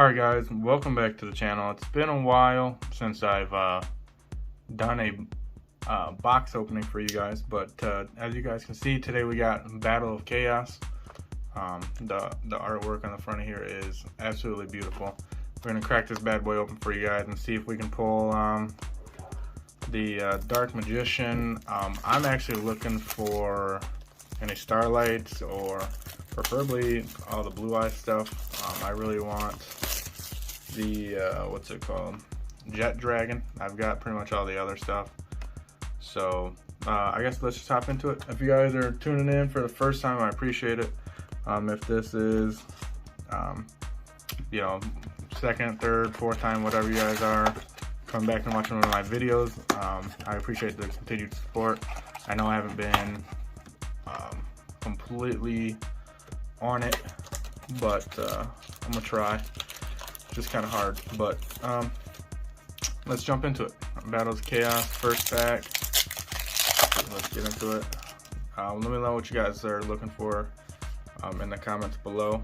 Alright guys, welcome back to the channel. It's been a while since I've done a box opening for you guys, but as you guys can see, today we got Battle of Chaos. The artwork on the front of here is absolutely beautiful. We're going to crack this bad boy open for you guys and see if we can pull the Dark Magician. I'm actually looking for any Starlights or preferably all the Blue Eye stuff. I really want the what's it called, Jet Dragon. I've got pretty much all the other stuff, so I guess let's just hop into it. If you guys are tuning in for the first time, I appreciate it. If this is you know, second, third, fourth time, whatever you guys are, coming back and watching one of my videos, I appreciate the continued support. I know I haven't been completely on it, but I'm gonna try. Just kind of hard, but let's jump into it. Battles of Chaos, first pack. Let's get into it. Let me know what you guys are looking for in the comments below.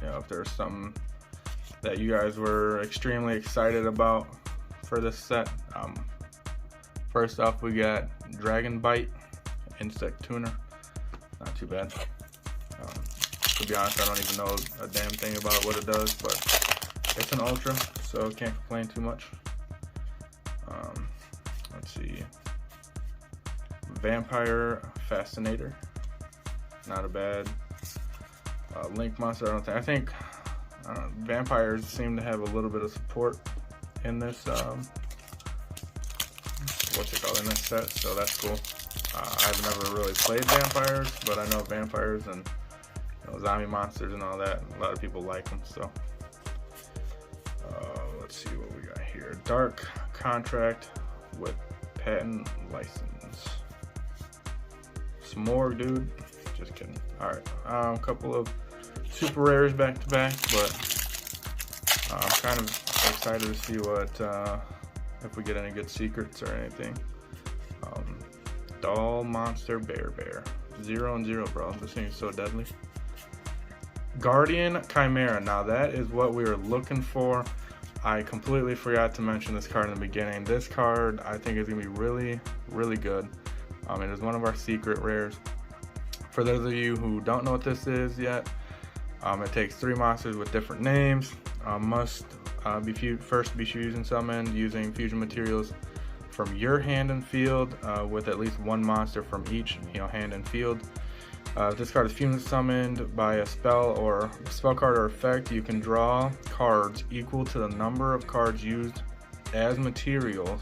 You know, if there's something that you guys were extremely excited about for this set. First off, we got Dragon Bite Insect Tuner. Not too bad. To be honest, I don't even know a damn thing about what it does, but it's an ultra, so can't complain too much. Let's see. Vampire Fascinator. Not a bad Link monster. I think vampires seem to have a little bit of support in this what's it called, in this set, so that's cool. I've never really played vampires, but I know vampires and zombie monsters and all that. A lot of people like them, so let's see what we got here. Dark Contract with patent license. Some more, dude. Just kidding. All right, a couple of super rares back to back, but I'm kind of excited to see what if we get any good secrets or anything. Doll Monster Bear 0 and 0, bro. This thing is so deadly. Guardian Chimera. Now that is what we were looking for. I completely forgot to mention this card in the beginning. This card I think is gonna be really, really good. It is one of our secret rares. For those of you who don't know what this is yet, it takes 3 monsters with different names. Must be first be fused and summoned using fusion materials from your hand and field, with at least 1 monster from each hand and field. If this card is fusion summoned by a spell card or effect, you can draw cards equal to the number of cards used as materials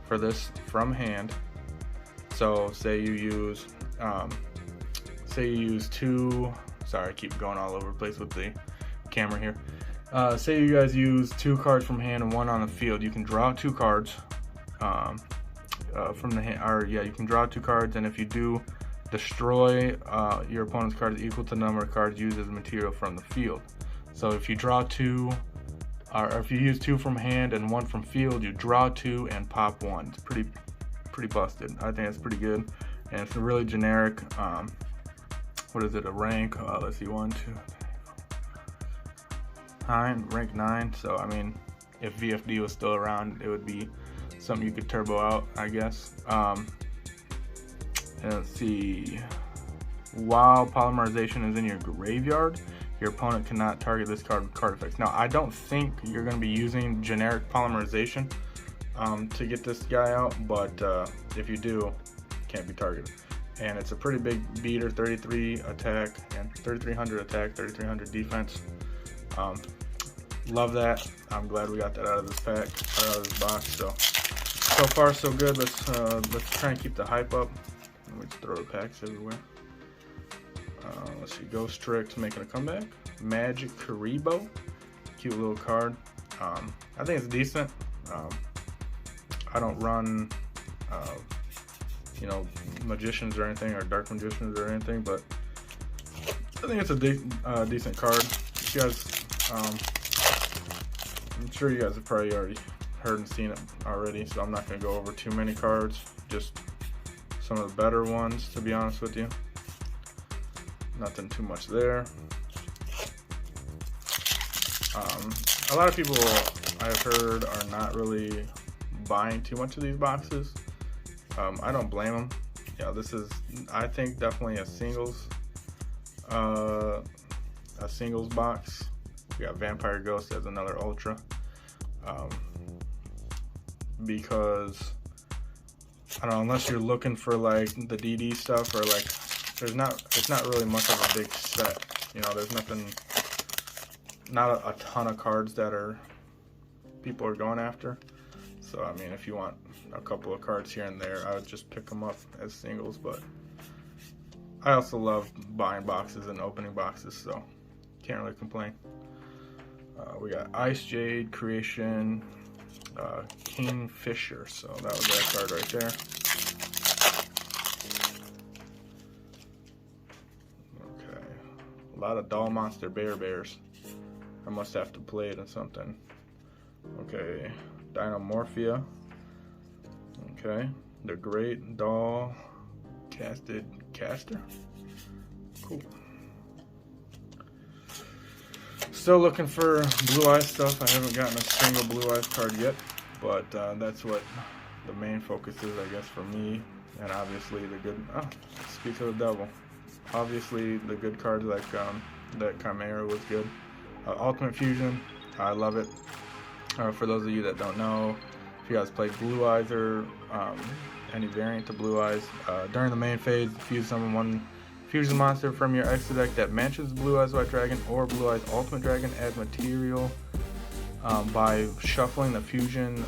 for this from hand. So say you use 2, sorry, I keep going all over the place with the camera here. Say you guys use 2 cards from hand and 1 on the field. You can draw 2 cards from the hand, or yeah, you can draw 2 cards, and if you do, destroy your opponent's cards equal to the number of cards used as material from the field. So if you draw 2, or if you use 2 from hand and 1 from field, you draw 2 and pop 1. It's pretty busted. I think it's pretty good, and it's a really generic. What is it? A rank? Let's see, 1, 2, 3, 4, 9, rank 9. So I mean, if VFD was still around, it would be something you could turbo out, I guess. Let's see. While polymerization is in your graveyard, your opponent cannot target this card with card effects. Now, I don't think you're going to be using generic polymerization to get this guy out, but if you do, it can't be targeted. And it's a pretty big beater, 33 attack and 3300 attack, 3300 defense. Love that. I'm glad we got that out of this pack, out of this box. So far so good. Let's try and keep the hype up. Let me just throw the packs everywhere. Let's see, Ghost Tricks making a comeback. Magic Karibo, cute little card. I think it's decent. I don't run magicians or anything, or dark magicians or anything, but I think it's a decent card. You guys, I'm sure you guys have probably already heard and seen it already, so I'm not going to go over too many cards, just some of the better ones, to be honest with you. Nothing too much there. A lot of people I've heard are not really buying too much of these boxes. I don't blame them. You know, this is, I think, definitely a singles box. We got Vampire Ghost as another Ultra, because I don't know, unless you're looking for like the DD stuff, or like it's not really much of a big set. You know, there's not a ton of cards that people are going after. So I mean, if you want a couple of cards here and there, I would just pick them up as singles. But I also love buying boxes and opening boxes, so can't really complain. We got Ice Jade Creation, Kingfisher, so that was that card right there. Okay, a lot of Doll Monster Bears. I must have to play it in something. Okay, Dinomorphia. Okay, the Great Doll Casted Caster. Cool. Still looking for Blue Eyes stuff. I haven't gotten a single Blue Eyes card yet, but that's what the main focus is, I guess, for me. And obviously the good, speak of the devil. Obviously the good cards like that Chimera was good. Ultimate Fusion, I love it. For those of you that don't know, if you guys played Blue Eyes or any variant to Blue Eyes, during the main phase, fuse summon one fusion monster from your extra deck that matches Blue Eyes White Dragon or Blue Eyes Ultimate Dragon as material by shuffling the fusion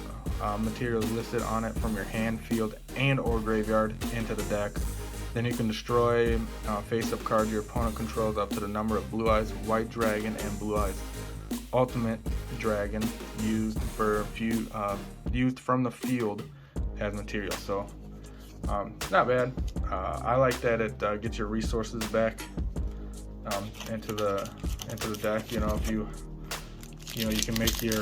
materials listed on it from your hand, field, and or graveyard into the deck. Then you can destroy face-up cards your opponent controls up to the number of Blue Eyes White Dragon and Blue Eyes Ultimate Dragon used from the field as material. So not bad. I like that it gets your resources back into the deck. You know, if you can make your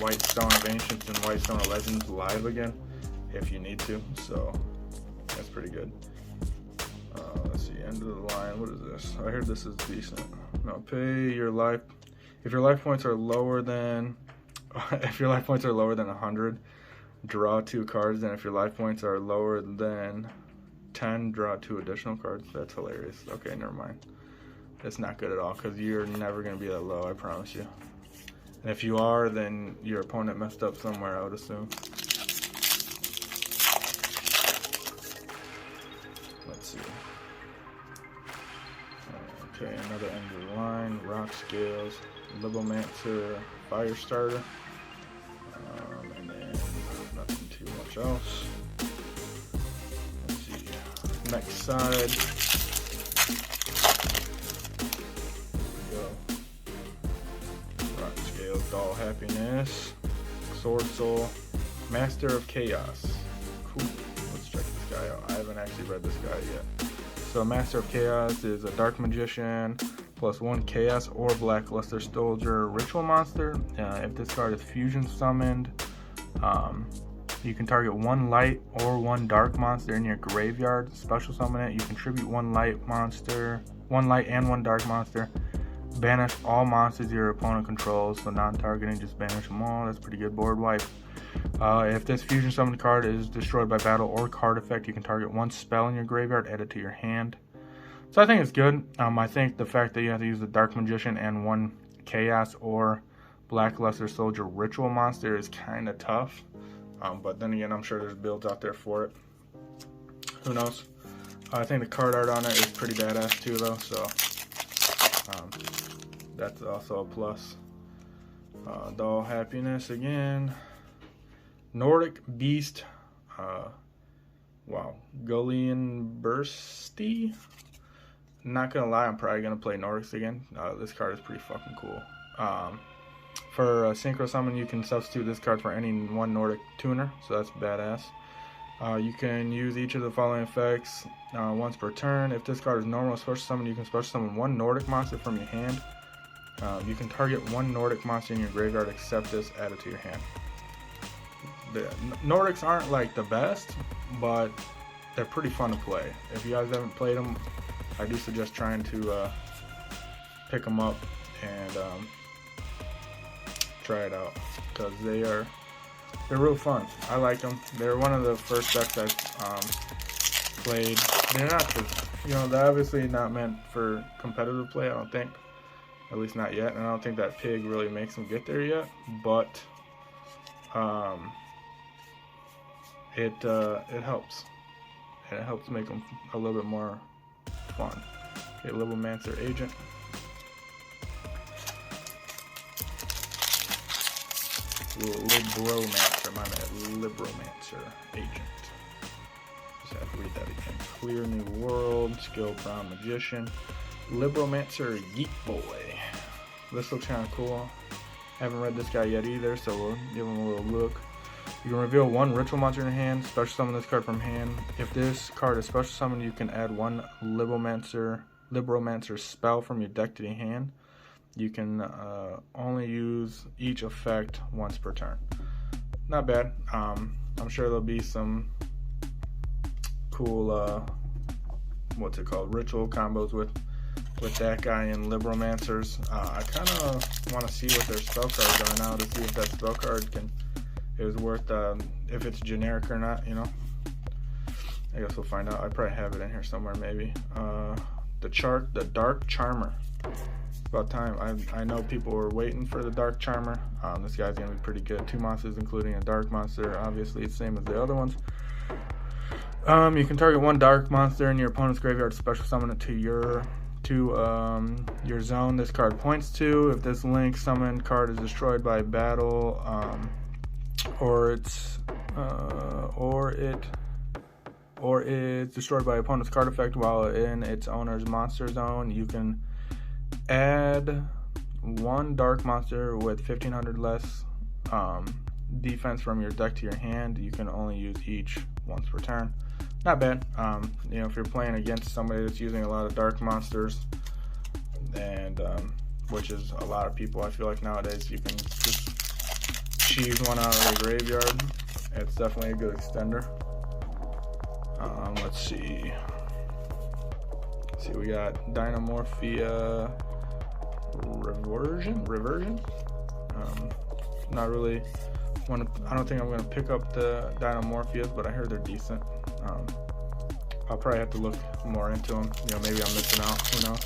White Stone of Ancients and White Stone of Legends live again if you need to. So that's pretty good. Let's see, end of the line. What is this? I heard this is decent. Now pay your life. If your life points are lower than 100. Draw 2 cards, and if your life points are lower than 10, draw 2 additional cards. That's hilarious. Okay, never mind. That's not good at all, because you're never going to be that low, I promise you. And if you are, then your opponent messed up somewhere, I would assume. Let's see. Okay, another end of the line. Rock Scales, Libomancer, Firestarter. And then nothing too much else. Let's see. Next side. Here we go. Rock Scales, Doll Happiness, Sword Soul, Master of Chaos. Cool. Let's check this guy out. I haven't actually read this guy yet. So Master of Chaos is a Dark Magician +1 Chaos or Blackluster Soldier Ritual Monster. If this card is fusion summoned, you can target 1 light or 1 dark monster in your graveyard. Special summon it. You contribute 1 light and 1 dark monster. Banish all monsters your opponent controls. So non-targeting, just banish them all. That's pretty good board wipe. If this fusion summoned card is destroyed by battle or card effect, you can target 1 spell in your graveyard, add it to your hand. So I think it's good. I think the fact that you have to use the Dark Magician and 1 Chaos or Blackluster Soldier Ritual Monster is kind of tough. But then again, I'm sure there's builds out there for it. Who knows? I think the card art on it is pretty badass too, though. So that's also a plus. Doll Happiness again. Nordic Beast. Wow. Gullion Bursty. Not gonna lie, I'm probably gonna play Nordics again. This card is pretty fucking cool. For Synchro Summon, you can substitute this card for any 1 Nordic tuner, so that's badass. You can use each of the following effects once per turn. If this card is normal special summon, you can special summon 1 Nordic monster from your hand. You can target 1 Nordic monster in your graveyard, except this, add it to your hand. The Nordics aren't like the best, but they're pretty fun to play. If you guys haven't played them, I do suggest trying to pick them up and try it out, because they're real fun. I like them. They're one of the first decks I've played. They're not they're obviously not meant for competitive play, I don't think. At least not yet, and I don't think that pig really makes them get there yet, but it helps. And it helps make them a little bit more fun. Okay, Libromancer Agent. Libromancer, my bad. Libromancer Agent. Just have to read that again. Clear New World, Skill Brown Magician. Libromancer Geek Boy. This looks kind of cool. Haven't read this guy yet either, so we'll give him a little look. You can reveal one ritual monster in your hand, special summon this card from hand. If this card is special summoned, you can add one Libromancer spell from your deck to your hand. You can only use each effect once per turn. Not bad. I'm sure there'll be some cool, ritual combos with that guy and Libromancers. I kind of want to see what their spell cards are now to see if that spell card is worth, if it's generic or not, you know. I guess we'll find out. I probably have it in here somewhere, maybe. The Dark Charmer. It's about time. I know people were waiting for the Dark Charmer. This guy's gonna be pretty good. 2 monsters, including a Dark Monster. Obviously, it's the same as the other ones. You can target one Dark Monster in your opponent's graveyard, special summon it to your zone this card points to. If this link summoned card is destroyed by battle, or it's destroyed by opponent's card effect while in its owner's monster zone, you can add one dark monster with 1500 less defense from your deck to your hand. You can only use each once per turn. Not bad. If you're playing against somebody that's using a lot of dark monsters, and which is a lot of people, I feel like nowadays, you can just cheese one out of the graveyard. It's definitely a good extender. Let's see. We got Dynamorphia Reversion. Not really. I don't think I'm gonna pick up the Dynamorphias, but I heard they're decent. I'll probably have to look more into them. Maybe I'm missing out. Who knows?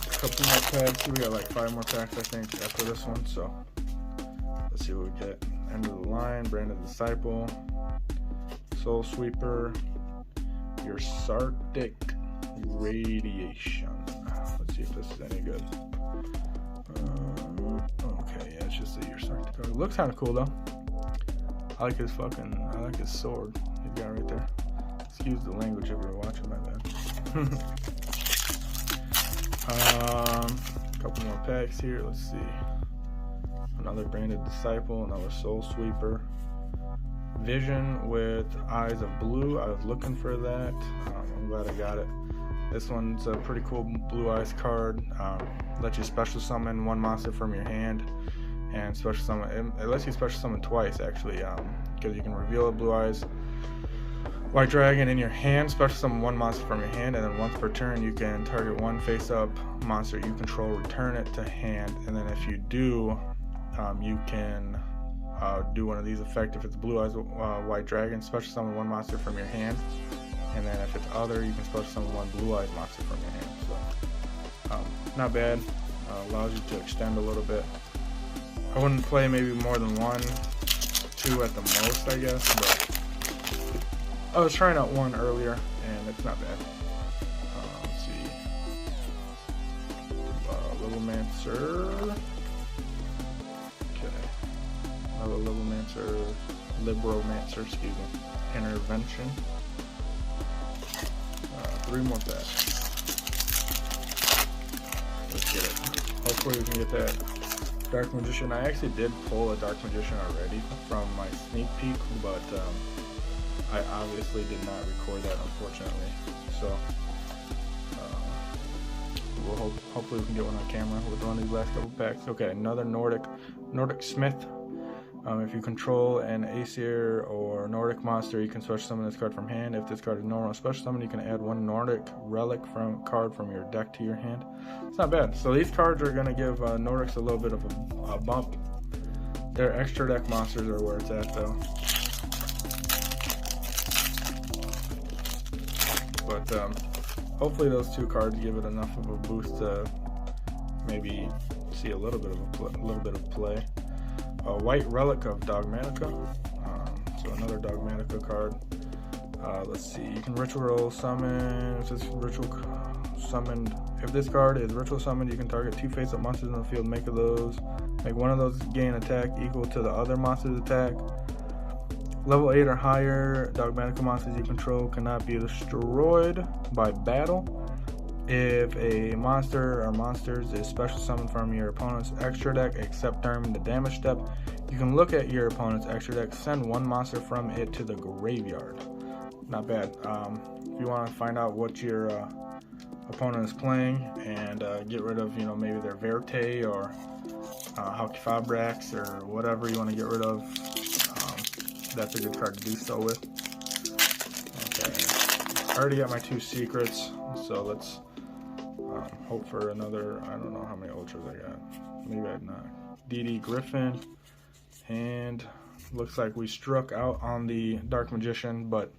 A couple more packs. We got like 5 more packs, I think, after this one. So let's see what we get. End of the line. Branded Disciple. Soul Sweeper. Your Sardic Radiation. Let's see if this is any good. Okay, yeah, it's just a Your Sardic card. It looks kind of cool though. I like his sword he's got right there. Excuse the language if you're watching, my bad. Couple more packs here. Let's see. Another Branded Disciple, another Soul Sweeper. Vision with Eyes of Blue. I was looking for that. I'm glad I got it. This one's a pretty cool Blue Eyes card. Lets you special summon one monster from your hand, and special summon. It lets you special summon twice actually, because you can reveal a Blue Eyes White Dragon in your hand, special summon one monster from your hand, and then once per turn you can target one face-up monster you control, return it to hand, and then if you do, you can do one of these effects. If it's Blue Eyes White Dragon, special summon one monster from your hand, and then if it's other, you can special summon one Blue Eyes monster from your hand. So not bad. Allows you to extend a little bit. I wouldn't play maybe more than 1, 2 at the most, I guess, but I was trying out one earlier and it's not bad. Let's see. Libromancer. Okay. Another Libromancer, excuse me. Intervention. 3 more packs. Let's get it. Hopefully we can get that Dark Magician. I actually did pull a Dark Magician already from my sneak peek, but I obviously did not record that, unfortunately. So we'll hopefully we can get one on camera with one of these last couple packs. Okay, another Nordic Smith. If you control an Aesir or Nordic monster, you can special summon this card from hand. If this card is normal special summon, you can add one Nordic relic card from your deck to your hand. It's not bad. So these cards are going to give Nordics a little bit of a bump. Their extra deck monsters are where it's at though. But hopefully those two cards give it enough of a boost to maybe see a little bit of play. A white relic of Dogmatika, so another Dogmatika card. Let's see, you can ritual summon. If this ritual summoned, if this card is ritual summoned, you can target 2 face-up monsters in the field. Make one of those gain attack equal to the other monster's attack. Level 8 or higher Dogmatika monsters you control cannot be destroyed by battle. If a monster or monsters is special summoned from your opponent's extra deck, except during the damage step, you can look at your opponent's extra deck, send one monster from it to the graveyard. Not bad. If you want to find out what your opponent is playing and get rid of, maybe their Verte or Halqifibrax or whatever you want to get rid of, that's a good card to do so with. Okay, I already got my 2 secrets, so let's hope for another. I don't know how many ultras I got. Maybe I have not. DD Griffin, and looks like we struck out on the Dark Magician, but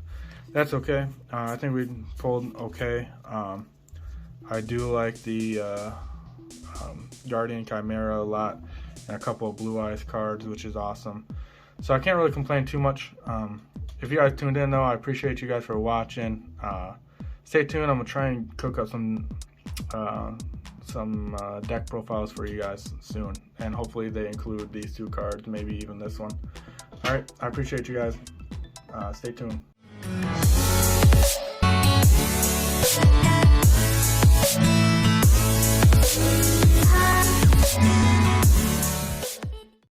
that's okay. I think we pulled okay. I do like the Guardian Chimera a lot, and a couple of Blue Eyes cards, which is awesome. So I can't really complain too much. If you guys tuned in though, I appreciate you guys for watching. Stay tuned. I'm gonna try and cook up some deck profiles for you guys soon, and hopefully they include these 2 cards, maybe even this one. All right, I appreciate you guys. Stay tuned.